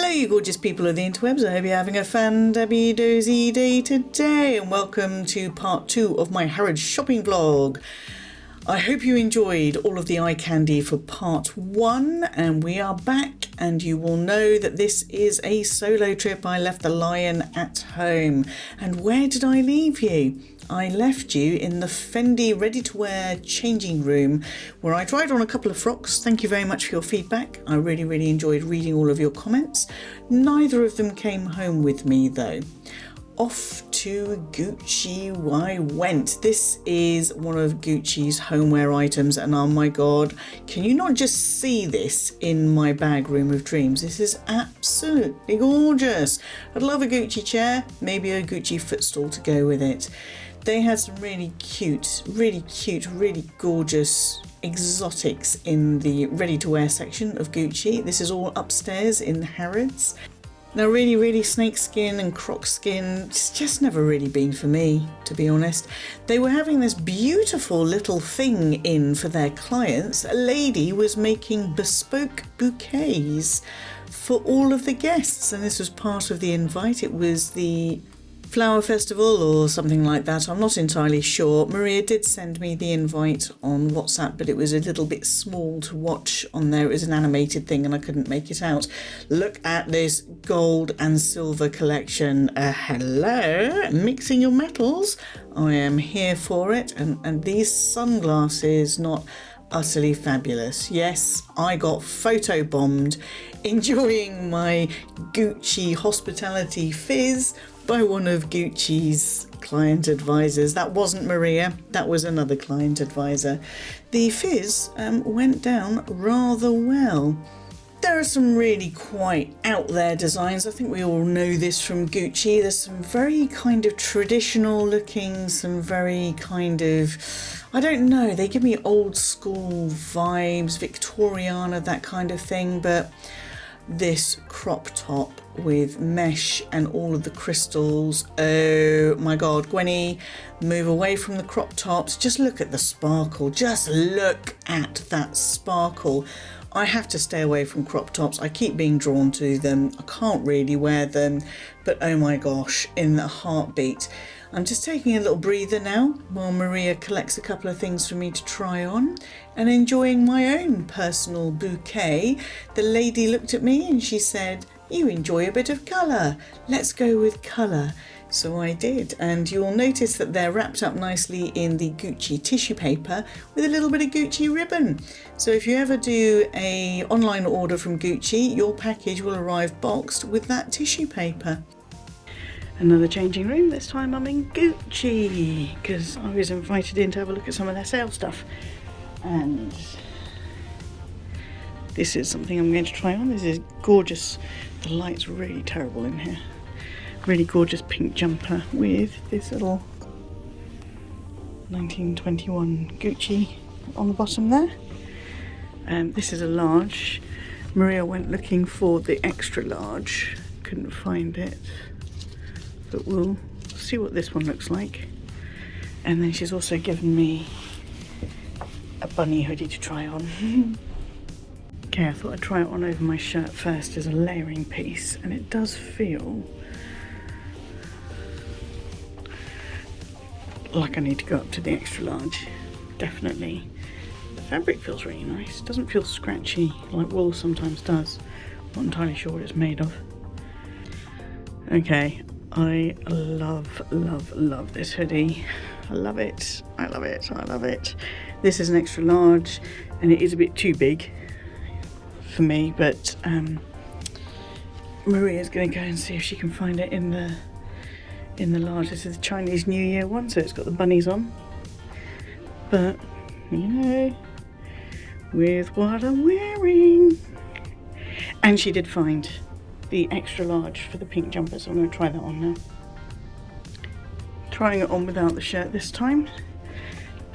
Hello you gorgeous people of the interwebs, I hope you're having a fan-dabby-dozy day today, and welcome to part 2 of my Harrods shopping vlog. I hope you enjoyed all of the eye candy for part 1, and we are back, and you will know that this is a solo trip. I left the lion at home. And where did I leave you? I left you in the Fendi ready-to-wear changing room where I tried on a couple of frocks. Thank you very much for your feedback. I really enjoyed reading all of your comments. Neither of them came home with me though. Off to Gucci I went. This is one of Gucci's homeware items, and oh my god, can you not just see this in my bag room of dreams? This is absolutely gorgeous. I'd love a Gucci chair, maybe a Gucci footstool to go with it. They had some really cute, really gorgeous exotics in the ready-to-wear section of Gucci. This is all upstairs in Harrods. Now really snakeskin and croc skin, it's just never really been for me, to be honest. They were having this beautiful little thing in for their clients. A lady was making bespoke bouquets for all of the guests, and this was part of the invite. It was the Flower Festival or something like that, I'm not entirely sure. Maria did send me the invite on WhatsApp, but it was a little bit small to watch on there. It was an animated thing and I couldn't make it out. Look at this gold and silver collection. Hello, mixing your metals. I am here for it. And these sunglasses, not utterly fabulous. Yes, I got photobombed enjoying my Gucci hospitality Fizz by one of Gucci's client advisors. That wasn't Maria, that was another client advisor. The Fizz went down rather well. There are some really quite out there designs. I think we all know this from Gucci. There's some very kind of traditional looking, some very kind of, I don't know, they give me old school vibes, Victoriana, that kind of thing, but this crop top with mesh and all of the crystals, oh my god, Gwenny, move away from the crop tops, just look at the sparkle, just look at that sparkle. I have to stay away from crop tops, I keep being drawn to them, I can't really wear them, but oh my gosh, in a heartbeat. I'm just taking a little breather now while Maria collects a couple of things for me to try on and enjoying my own personal bouquet. The lady looked at me and she said, "You enjoy a bit of colour, let's go with colour." So I did, and you'll notice that they're wrapped up nicely in the Gucci tissue paper with a little bit of Gucci ribbon. So if you ever do an online order from Gucci, your package will arrive boxed with that tissue paper. Another changing room, this time I'm in Gucci because I was invited in to have a look at some of their sale stuff, and this is something I'm going to try on. This is gorgeous. The light's really terrible in here. Really gorgeous pink jumper with this little 1921 Gucci on the bottom there. This is a large. Maria went looking for the extra large, couldn't find it, but we'll see what this one looks like. And then she's also given me a bunny hoodie to try on. Okay, I thought I'd try it on over my shirt first as a layering piece, and it does feel like I need to go up to the extra large, definitely. The fabric feels really nice, it doesn't feel scratchy like wool sometimes does. Not entirely sure what it's made of. Okay, I love this hoodie. I love it. This is an extra large and it is a bit too big for me, but Maria's going to go and see if she can find it in the large. This is the Chinese New Year one, so it's got the bunnies on, but you know, with what I'm wearing. And she did find the extra large for the pink jumper, so I'm going to try that on now. Trying it on without the shirt this time,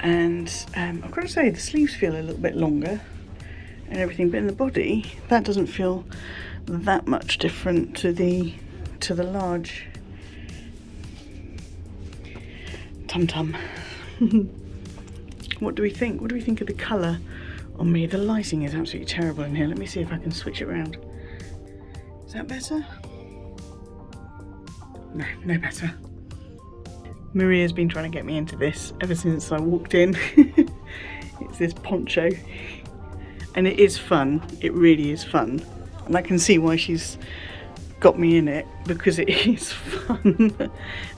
and I've got to say the sleeves feel a little bit longer and everything, but in the body that doesn't feel that much different to the large. Tum. What do we think? What do we think of the colour on me? The lighting is absolutely terrible in here. Let me see if I can switch it around. that better? No, no better. Maria's been trying to get me into this ever since I walked in. It's this poncho. And it is fun. It really is fun. And I can see why she's got me in it, because it is fun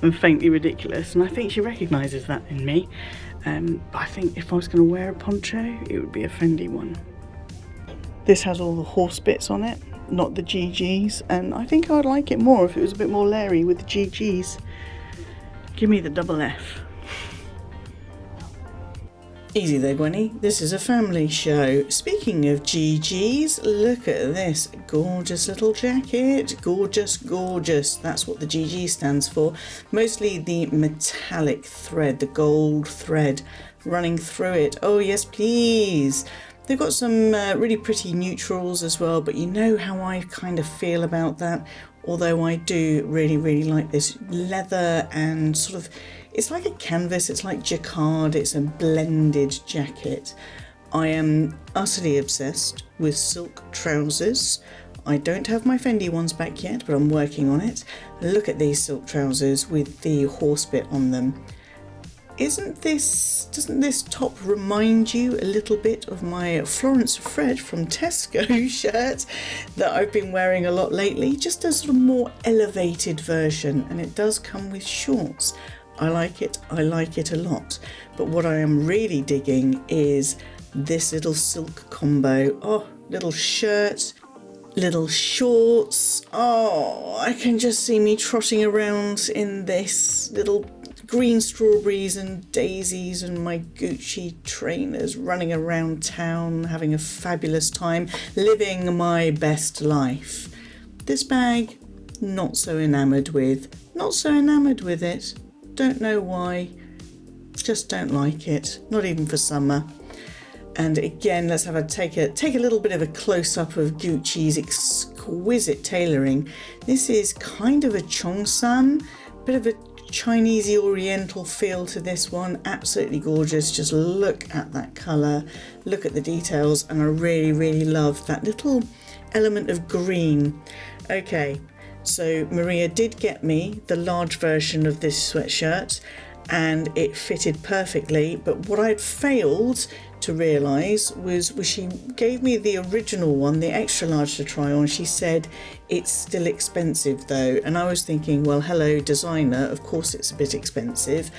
and faintly ridiculous. And I think she recognises that in me. But I think if I was going to wear a poncho, it would be a Fendi one. This has all the horse bits on it, not the GGs. And I think I'd like it more if it was a bit more leery with the GGs. Give me the double F. Easy there, Gwenny. This is a family show. Speaking of GGs, look at this gorgeous little jacket. Gorgeous, gorgeous. That's what the GG stands for. Mostly the metallic thread, the gold thread running through it. Oh, yes, please. They've got some really pretty neutrals as well, but you know how I kind of feel about that. Although I do really, really like this leather and sort of, it's like a canvas, it's like jacquard, it's a blended jacket. I am utterly obsessed with silk trousers. I don't have my Fendi ones back yet, but I'm working on it. Look at these silk trousers with the horse bit on them. Doesn't this top remind you a little bit of my Florence Fred from Tesco shirt that I've been wearing a lot lately? Just a sort of more elevated version, and it does come with shorts. I like it a lot. But what I am really digging is this little silk combo. Oh, little shirt, little shorts. Oh, I can just see me trotting around in this, little green strawberries and daisies and my Gucci trainers, running around town, having a fabulous time, living my best life. This bag, not so enamoured with. Not so enamoured with it. Don't know why. Just don't like it. Not even for summer. And again, let's have take a little bit of a close-up of Gucci's exquisite tailoring. This is kind of a Cheongsam, bit of a Chinese oriental feel to this one. Absolutely gorgeous. Just look at that colour, look at the details, and I really, really love that little element of green. Okay, so Maria did get me the large version of this sweatshirt and it fitted perfectly, but what I'd failed to realise was she gave me the original one, the extra large, to try on. She said it's still expensive though, and I was thinking, well, hello designer, of course it's a bit expensive.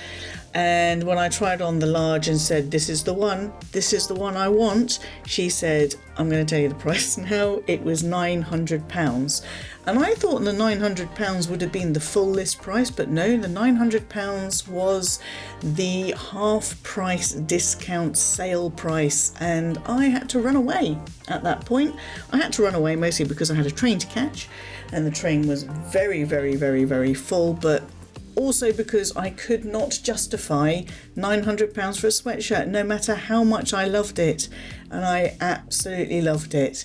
And when I tried on the large and said this is the one I want, she said, I'm going to tell you the price now. It was £900, and I thought the £900 would have been the full list price, but no, the £900 was the half price discount sale price, and I had to run away at that point. I had to run away mostly because I had a train to catch, and the train was very, very, very, very full, but also because I could not justify £900 for a sweatshirt, no matter how much I loved it, and I absolutely loved it.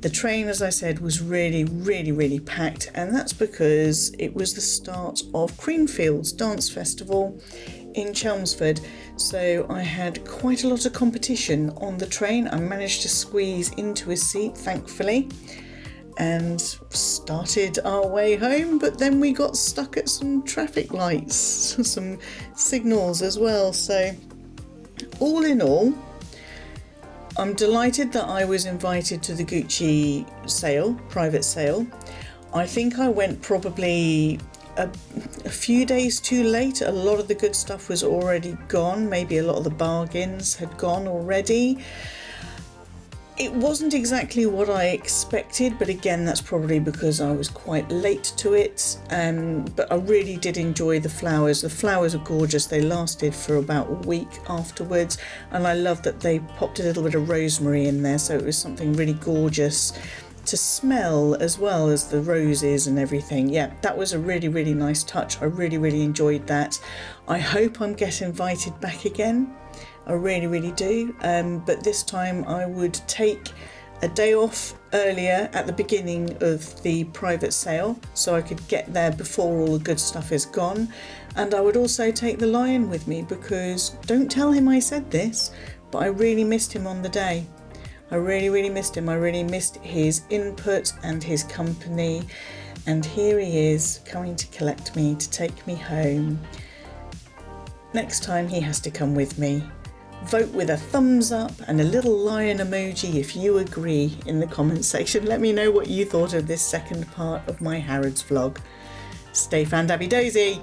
The train, as I said, was really, really, really packed, and that's because it was the start of Creamfield's Dance Festival in Chelmsford, so I had quite a lot of competition on the train. I managed to squeeze into a seat, thankfully, and started our way home, but then we got stuck at some traffic lights, some signals as well. So all in all, I'm delighted that I was invited to the Gucci sale, private sale. I think I went probably a few days too late. A lot of the good stuff was already gone. Maybe a lot of the bargains had gone already. It wasn't exactly what I expected, but again, that's probably because I was quite late to it. But I really did enjoy the flowers. The flowers are gorgeous. They lasted for about a week afterwards, and I love that they popped a little bit of rosemary in there, so it was something really gorgeous to smell as well as the roses and everything. Yeah, that was a really, really nice touch. I really, really enjoyed that. I hope I'm getting invited back again. I really, really do. But this time I would take a day off earlier at the beginning of the private sale so I could get there before all the good stuff is gone. And I would also take the lion with me, because don't tell him I said this, but I really missed him on the day. I really missed him. I really missed his input and his company. And here he is, coming to collect me, to take me home. Next time he has to come with me. Vote with a thumbs up and a little lion emoji if you agree in the comments section. Let me know what you thought of this second part of my Harrods vlog. Stay fan-dabby-dozy.